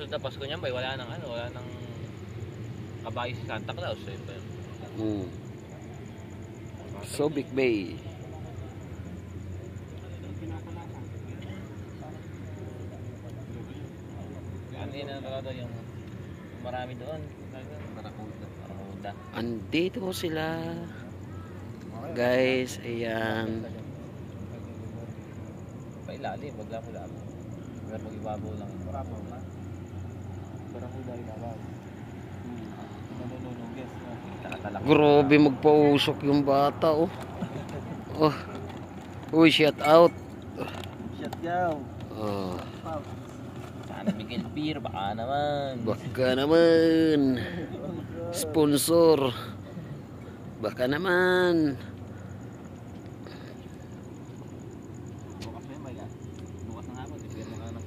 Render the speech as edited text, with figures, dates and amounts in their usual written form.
susunod na Pasko niyan, bay, wala nang kabayo si Santa Claus. Subic Bay. Ano yun ang talaga yung marami doon? Barakuda. Andito sila. Guys, ayan. Pailalim, wag lang mula. Pero mag-ibabaw lang. Barakuda ibabaw. Grabe magpausok yung bata, oh. Oh. Uy, shout out. Shut down. Oh. Sana Miguel Beer, baka naman. Baka naman. Sponsor. Baka naman. Bukas na nga po, bibigyan mo ka ng